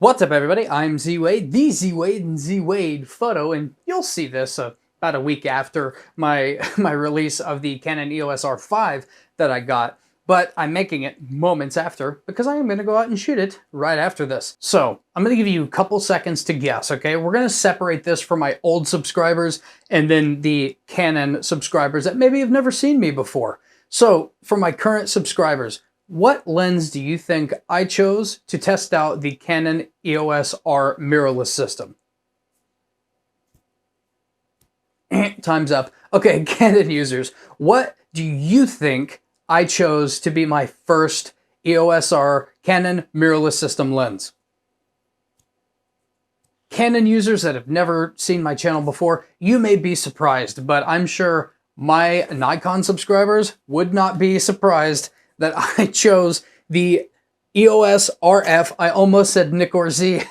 What's up, everybody? I'm Z Wade, the Z Wade and Z Wade photo, and you'll see this about a week after my release of the Canon EOS R5 that I got. But I'm making it moments after because I am going to go out and shoot it right after this. So I'm going to give you a couple seconds to guess, okay? We're going to separate this from my old subscribers and then the Canon subscribers that maybe have never seen me before. So for my current subscribers, what lens do you think I chose to test out the Canon EOS R mirrorless system? Time's up. Okay, Canon users, what do you think I chose to be my first EOS R Canon mirrorless system lens? Canon users that have never seen my channel before, you may be surprised, but I'm sure my Nikon subscribers would not be surprised that I chose the EOS RF. I almost said Nikon Z.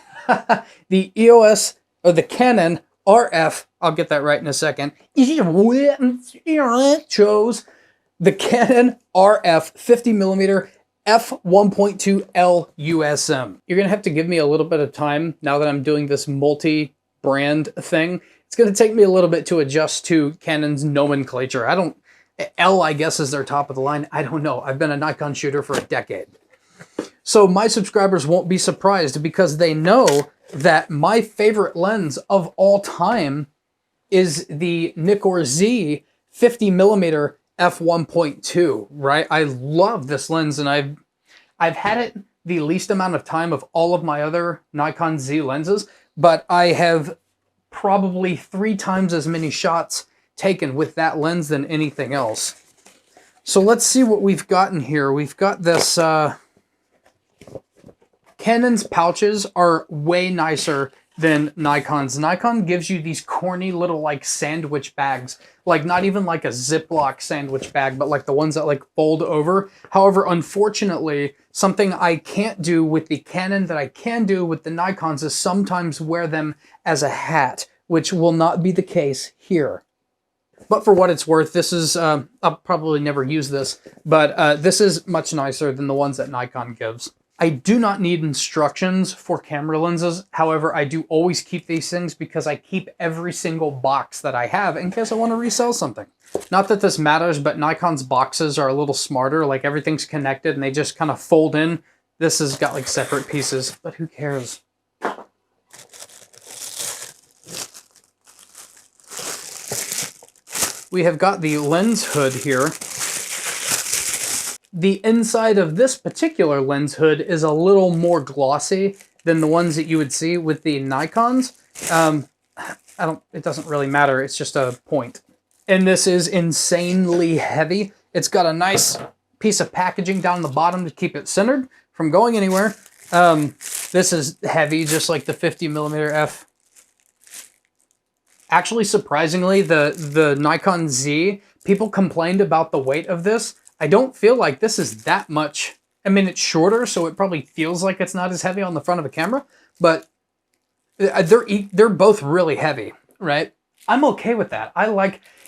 The EOS, or the Canon RF, I'll get that right in a second, chose the Canon RF 50mm f1.2L USM. You're gonna have to give me a little bit of time now that I'm doing this multi-brand thing. It's gonna take me a little bit to adjust to Canon's nomenclature. L, I guess, is their top of the line. I don't know. I've been a Nikon shooter for a decade. So my subscribers won't be surprised because they know that my favorite lens of all time is the Nikon Z 50mm f1.2, right? I love this lens, and I've had it the least amount of time of all of my other Nikon Z lenses, but I have probably 3 times as many shots taken with that lens than anything else. So let's see what we've gotten here. We've got this, Canon's pouches are way nicer than Nikon's. Nikon gives you these corny little like sandwich bags, like not even like a Ziploc sandwich bag, but like the ones that like fold over. However, unfortunately, something I can't do with the Canon that I can do with the Nikons is sometimes wear them as a hat, which will not be the case here. But for what it's worth, this is, I'll probably never use this, but this is much nicer than the ones that Nikon gives. I do not need instructions for camera lenses. However, I do always keep these things because I keep every single box that I have in case I want to resell something. Not that this matters, but Nikon's boxes are a little smarter, like everything's connected and they just kind of fold in. This has got like separate pieces, but who cares? We have got the lens hood here. The inside of this particular lens hood is a little more glossy than the ones that you would see with the Nikons. It doesn't really matter, it's just a point. And this is insanely heavy. It's got a nice piece of packaging down the bottom to keep it centered from going anywhere. This is heavy, just like the 50mm f. Actually, surprisingly, the Nikon Z, people complained about the weight of this. I don't feel like this is that much. I mean, it's shorter, so it probably feels like it's not as heavy on the front of a camera, but they're both really heavy, right? I'm okay with that.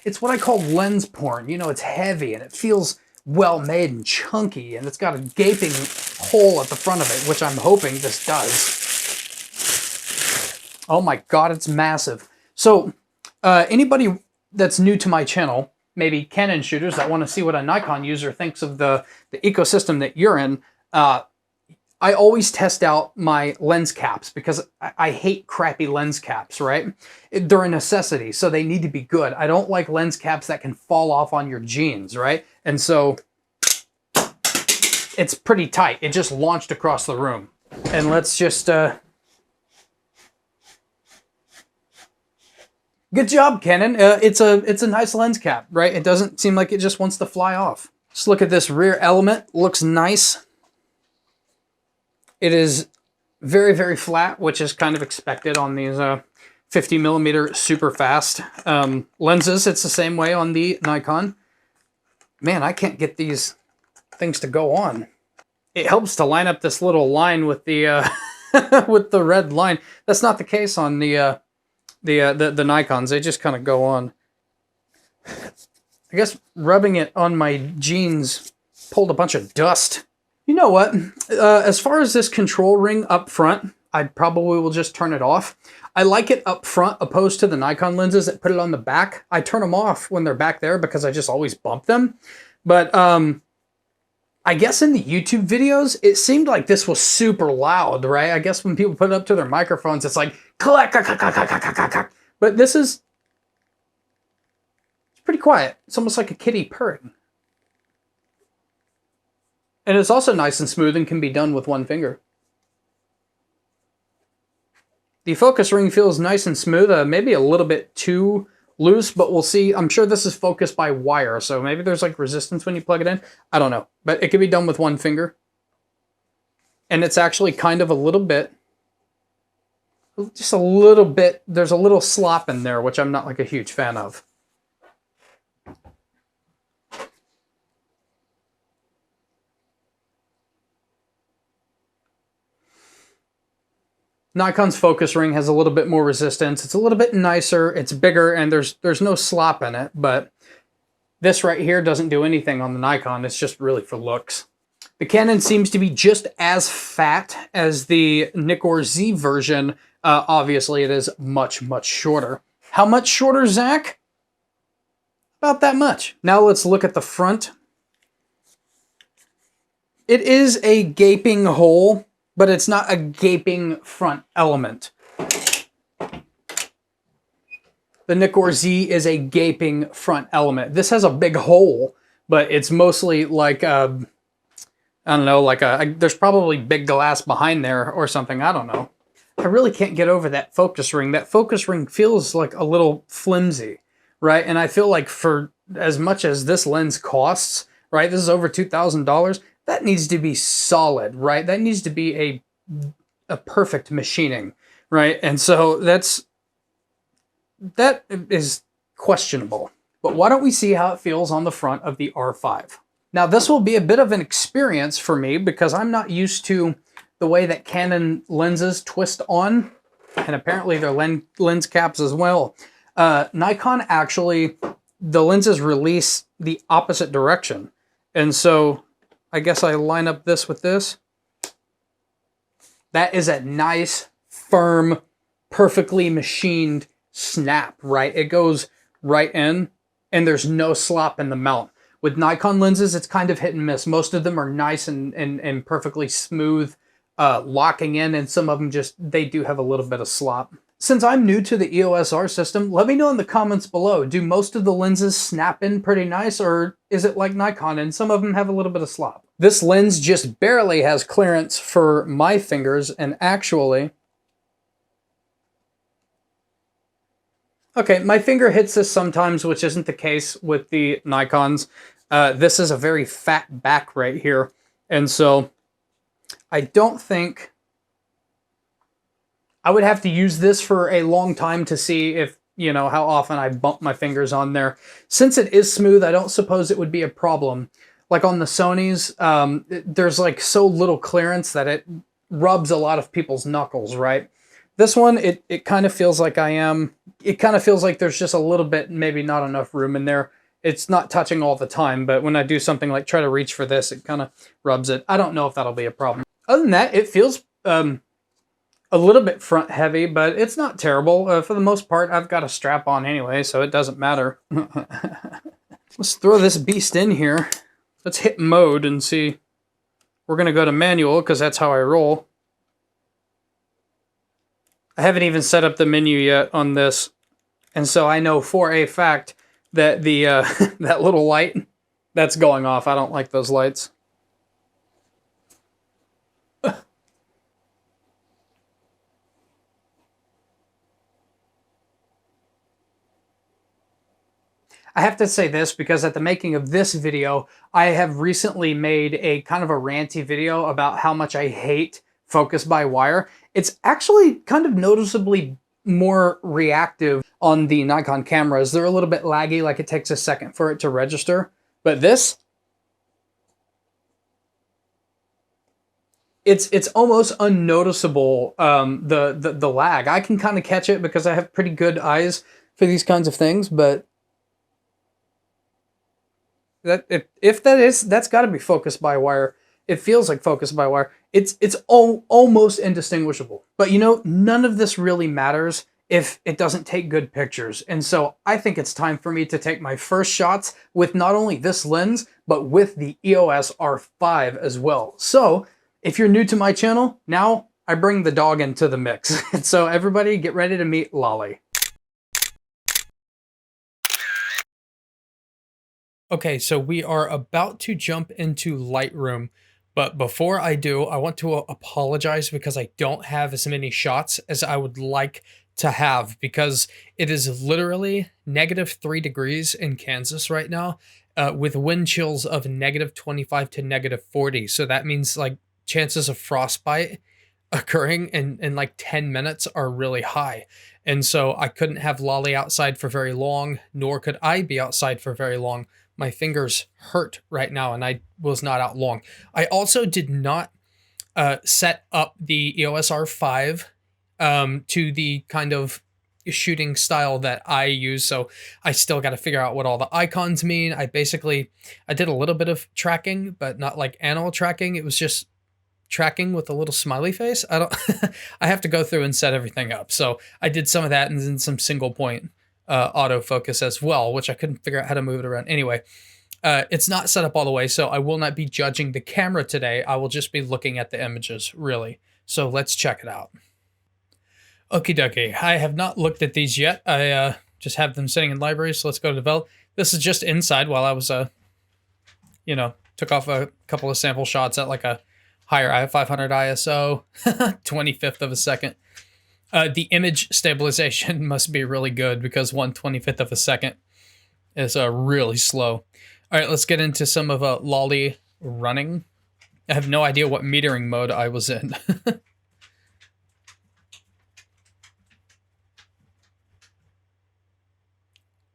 It's what I call lens porn. You know, it's heavy and it feels well made and chunky, and it's got a gaping hole at the front of it, which I'm hoping this does. Oh my God, it's massive. So anybody that's new to my channel, maybe Canon shooters that want to see what a Nikon user thinks of the ecosystem that you're in, I always test out my lens caps because I hate crappy lens caps, right? They're a necessity, so they need to be good. I don't like lens caps that can fall off on your jeans, right? And so it's pretty tight. It just launched across the room. And let's just... Good job, Canon. It's a nice lens cap, right? It doesn't seem like it just wants to fly off. Just look at this rear element. Looks nice. It is very, very flat, which is kind of expected on these 50mm super fast lenses. It's the same way on the Nikon. Man, I can't get these things to go on. It helps to line up this little line with the with the red line. That's not the case on the Nikons. They just kind of go on. I guess rubbing it on my jeans pulled a bunch of dust. You know what? As far as this control ring up front, I probably will just turn it off. I like it up front opposed to the Nikon lenses that put it on the back. I turn them off when they're back there because I just always bump them. But I guess in the YouTube videos, it seemed like this was super loud, right? I guess when people put it up to their microphones, it's like clack, clack, clack, clack, clack, clack, clack. But this is pretty quiet. It's almost like a kitty purring. And it's also nice and smooth and can be done with one finger. The focus ring feels nice and smooth, maybe a little bit too loose, but we'll see. I'm sure this is focused by wire, so maybe there's like resistance when you plug it in. I don't know, but it can be done with one finger. And it's actually kind of a little bit, just a little bit, there's a little slop in there, which I'm not like a huge fan of. Nikon's focus ring has a little bit more resistance. It's a little bit nicer, it's bigger, and there's no slop in it, but this right here doesn't do anything on the Nikon. It's just really for looks. The Canon seems to be just as fat as the Nikon Z version. Obviously, it is much, much shorter. How much shorter, Zach? About that much. Now let's look at the front. It is a gaping hole, but it's not a gaping front element. The Nikon Z is a gaping front element. This has a big hole, but it's mostly like I don't know, like there's probably big glass behind there or something. I don't know. I really can't get over that focus ring. That focus ring feels like a little flimsy, right? And I feel like for as much as this lens costs, right? This is over $2,000. That needs to be solid, right? That needs to be a perfect machining, right? And so that is questionable. But why don't we see how it feels on the front of the R5? Now, this will be a bit of an experience for me because I'm not used to the way that Canon lenses twist on, and apparently their lens caps as well. Nikon actually, the lenses release the opposite direction. And so I guess I line up this with this. That is a nice, firm, perfectly machined snap, right? It goes right in, and there's no slop in the mount. With Nikon lenses, it's kind of hit and miss. Most of them are nice and perfectly smooth, locking in, and some of them they do have a little bit of slop. Since I'm new to the EOS R system, let me know in the comments below. Do most of the lenses snap in pretty nice, or is it like Nikon and some of them have a little bit of slop? This lens just barely has clearance for my fingers, and actually, okay, my finger hits this sometimes, which isn't the case with the Nikons. This is a very fat back right here, and so I don't think I would have to use this for a long time to see if, you know, how often I bump my fingers on there. Since it is smooth, I don't suppose it would be a problem. Like on the Sonys, there's like so little clearance that it rubs a lot of people's knuckles, right? This one, it kind of feels like it kind of feels like there's just a little bit, maybe not enough room in there. It's not touching all the time, but when I do something like try to reach for this, it kind of rubs it. I don't know if that'll be a problem. Other than that, it feels a little bit front heavy, but it's not terrible. For the most part, I've got a strap on anyway, so it doesn't matter. Let's throw this beast in here. Let's hit mode and see. We're going to go to manual because that's how I roll. I haven't even set up the menu yet on this, and so I know for a fact that the that little light that's going off. I don't like those lights. I have to say this because at the making of this video, I have recently made a kind of a ranty video about how much I hate focus by wire. It's actually kind of noticeably more reactive on the Nikon cameras. They're a little bit laggy, like it takes a second for it to register. But this, it's almost unnoticeable, the lag. I can kind of catch it because I have pretty good eyes for these kinds of things, but that's got to be focused by wire. It feels like focused by wire. It's almost indistinguishable. But you know, none of this really matters if it doesn't take good pictures. And so I think it's time for me to take my first shots with not only this lens, but with the EOS R5 as well. So if you're new to my channel, now I bring the dog into the mix. So everybody get ready to meet Lolly. Okay, so we are about to jump into Lightroom. But before I do, I want to apologize because I don't have as many shots as I would like to have, because it is literally -3 degrees in Kansas right now, with wind chills of -25 to -40. So that means like chances of frostbite occurring in like 10 minutes are really high. And so I couldn't have Lolly outside for very long, nor could I be outside for very long. My fingers hurt right now and I was not out long. I also did not set up the EOS R5 to the kind of shooting style that I use. So I still got to figure out what all the icons mean. I did a little bit of tracking, but not like animal tracking. It was just tracking with a little smiley face. I have to go through and set everything up. So I did some of that and then some single point autofocus as well, which I couldn't figure out how to move it around. Anyway, it's not set up all the way, so I will not be judging the camera today. I will just be looking at the images, really. So let's check it out. Okie dokie. I have not looked at these yet. I just have them sitting in libraries, so let's go to develop. This is just inside while I was, you know, took off a couple of sample shots at like a higher 500 ISO, 25th of a second. The image stabilization must be really good because 1/25th of a second is really slow. All right, let's get into some of Lolly running. I have no idea what metering mode I was in.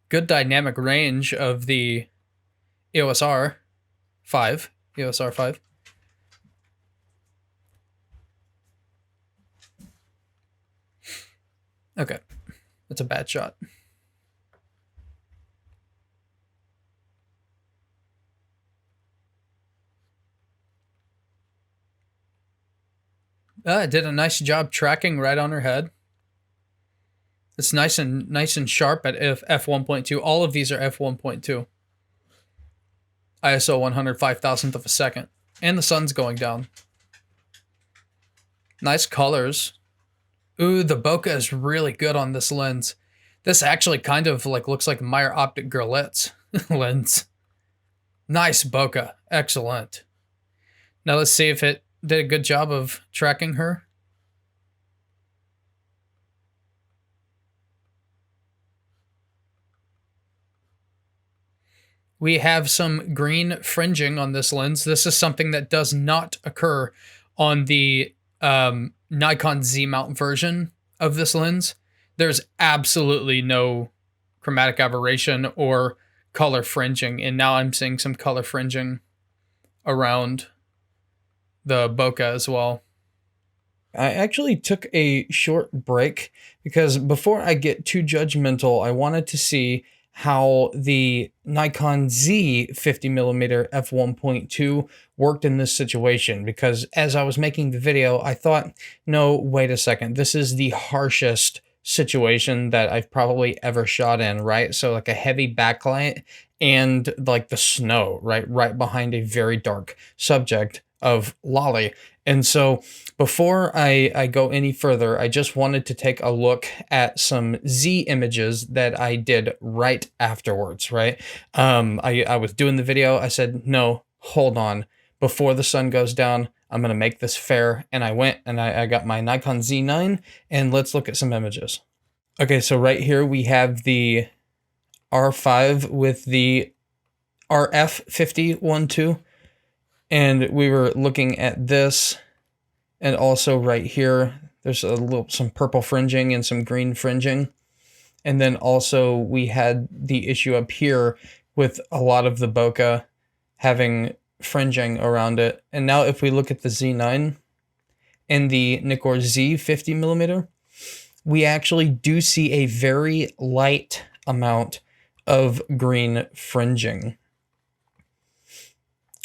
Good dynamic range of the EOS R5. EOS R5. Okay, that's a bad shot. It did a nice job tracking right on her head. It's nice and sharp at f1.2. All of these are f1.2. ISO 105,000th of a second. And the sun's going down. Nice colors. Ooh, the bokeh is really good on this lens. This actually kind of like looks like Meyer Optic Gurlitt's lens. Nice bokeh. Excellent. Now let's see if it did a good job of tracking her. We have some green fringing on this lens. This is something that does not occur on the Nikon Z Mount version of this lens. There's absolutely no chromatic aberration or color fringing, and now I'm seeing some color fringing around the bokeh as well. I actually took a short break because before I get too judgmental, I wanted to see how the Nikon Z 50mm f1.2 worked in this situation, because as I was making the video, I thought, no, wait a second, this is the harshest situation that I've probably ever shot in, right? So like a heavy backlight and like the snow, right behind a very dark subject of Lolly. And so before I go any further, I just wanted to take a look at some Z images that I did right afterwards, right? I was doing the video. I said, no, hold on. Before the sun goes down, I'm going to make this fair. And I went and I got my Nikon Z9 and let's look at some images. Okay, so right here we have the R5 with the RF 5012. And we were looking at this, and also right here, there's some purple fringing and some green fringing. And then also we had the issue up here with a lot of the bokeh having fringing around it. And now if we look at the Z9 and the Nikon Z 50mm, we actually do see a very light amount of green fringing.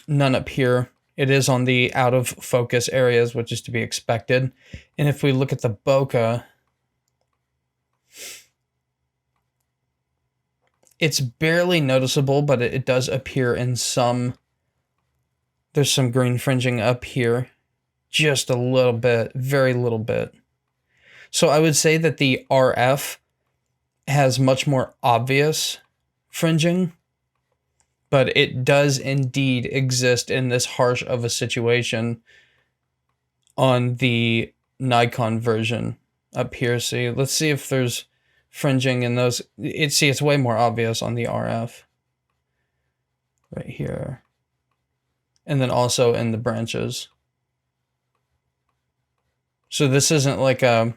None up here. It is on the out of focus areas, which is to be expected. And if we look at the bokeh, it's barely noticeable, but it does appear in some. There's some green fringing up here. Just a little bit, very little bit. So I would say that the RF has much more obvious fringing, but it does indeed exist in this harsh of a situation on the Nikon version up here. See, let's see if there's fringing in those. It's way more obvious on the RF right here. And then also in the branches. So this isn't like a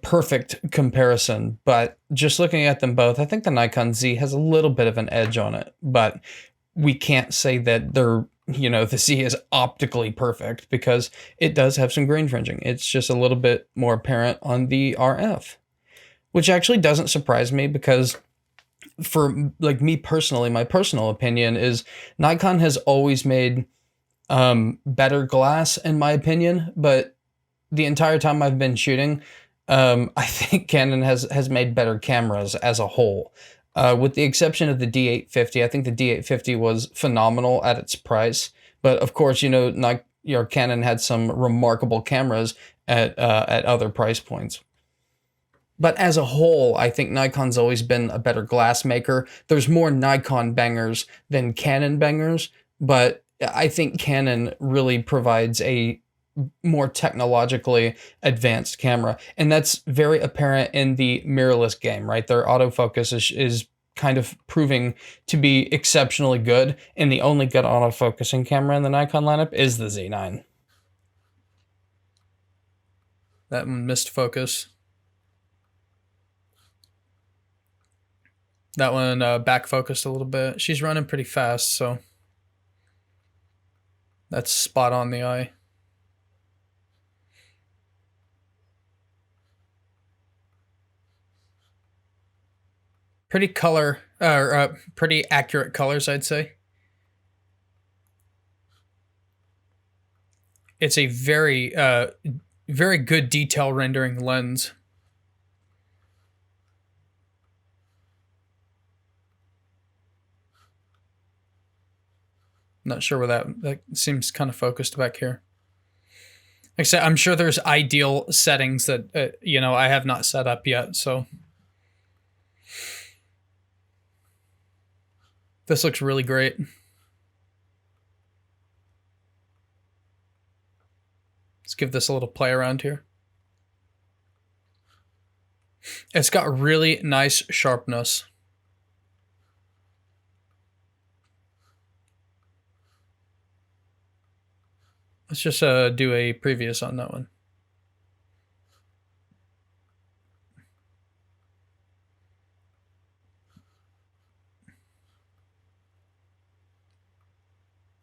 perfect comparison, but just looking at them both, I think the Nikon Z has a little bit of an edge on it, but we can't say that they're, you know, the Z is optically perfect because it does have some green fringing. It's just a little bit more apparent on the RF, which actually doesn't surprise me because for like me personally, my personal opinion is Nikon has always made better glass in my opinion, but the entire time I've been shooting, I think Canon has made better cameras as a whole. With the exception of the D850, I think the D850 was phenomenal at its price. But of course, you know, your Canon had some remarkable cameras at other price points. But as a whole, I think Nikon's always been a better glass maker. There's more Nikon bangers than Canon bangers, but I think Canon really provides a more technologically advanced camera. And that's very apparent in the mirrorless game, right? Their autofocus is kind of proving to be exceptionally good. And the only good autofocusing camera in the Nikon lineup is the Z9. That one missed focus. That one back focused a little bit. She's running pretty fast, so that's spot on the eye. Pretty pretty accurate colors, I'd say. It's a very, very good detail rendering lens. Not sure where that seems kind of focused back here. Like I said, I'm sure there's ideal settings that, you know, I have not set up yet, so. This looks really great. Let's give this a little play around here. It's got really nice sharpness. Let's just do a previous on that one.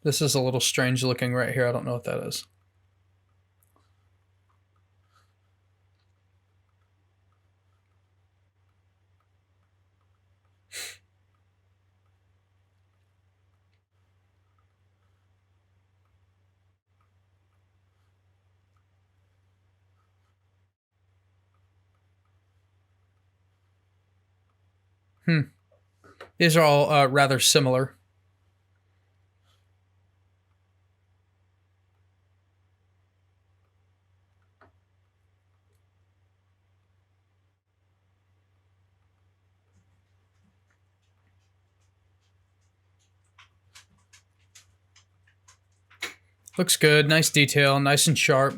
This is a little strange looking right here. I don't know what that is. These are all rather similar. Looks good, nice detail, nice and sharp.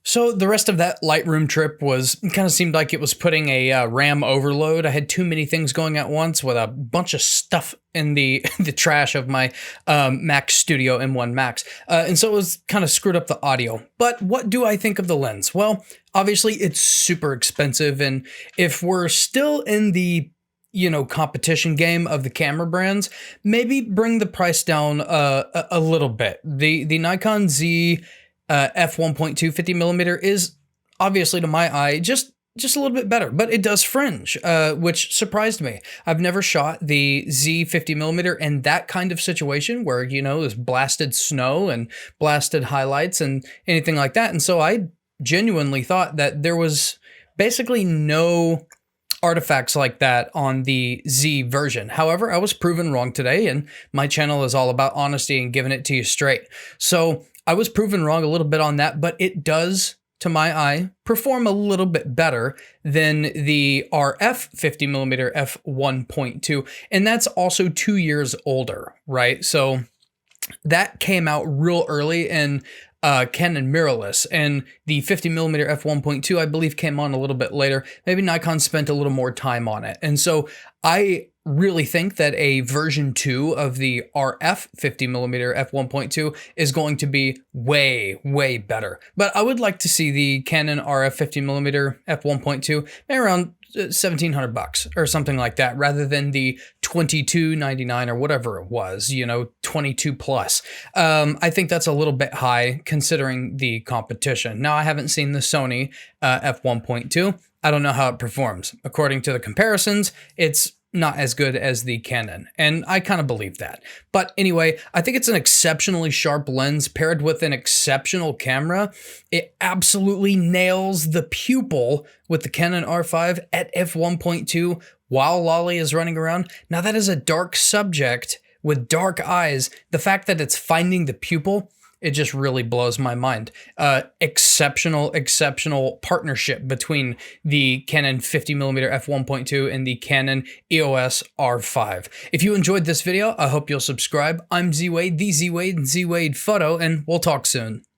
So the rest of that Lightroom trip kind of seemed like it was putting a RAM overload. I had too many things going at once with a bunch of stuff in the the trash of my Mac Studio M1 Max. And so it was kind of screwed up the audio. But what do I think of the lens? Well, obviously it's super expensive. And if we're still in the competition game of the camera brands, maybe bring the price down a little bit. The Nikon Z f1.2 50mm is obviously to my eye, just a little bit better, but it does fringe, which surprised me. I've never shot the Z 50mm in that kind of situation where, you know, there's blasted snow and blasted highlights and anything like that. And so I genuinely thought that there was basically no artifacts like that on the Z version. However, I was proven wrong today, and my channel is all about honesty and giving it to you straight. So I was proven wrong a little bit on that, but it does, to my eye, perform a little bit better than the RF 50mm f1.2, and that's also 2 years older, right? So that came out real early in Canon mirrorless, and the 50mm f1.2, I believe, came on a little bit later. Maybe Nikon spent a little more time on it, and so I really think that a version 2 of the RF 50mm f1.2 is going to be way better. But I would like to see the Canon RF 50mm f1.2 maybe around $1,700 or something like that, rather than the $22.99 or whatever it was, you know, 22 plus. I think that's a little bit high considering the competition. Now, I haven't seen the Sony f1.2. I don't know how it performs. According to the comparisons, it's not as good as the Canon, and I kind of believe that. But anyway, I think it's an exceptionally sharp lens paired with an exceptional camera. It absolutely nails the pupil with the Canon R5 at f1.2 while Lolly is running around. Now, that is a dark subject with dark eyes. The fact that it's finding the pupil, it just really blows my mind. Exceptional partnership between the Canon 50mm f1.2 and the Canon EOS R5. If you enjoyed this video, I hope you'll subscribe. I'm Z Wade, the Z Wade, Z Wade Photo, and we'll talk soon.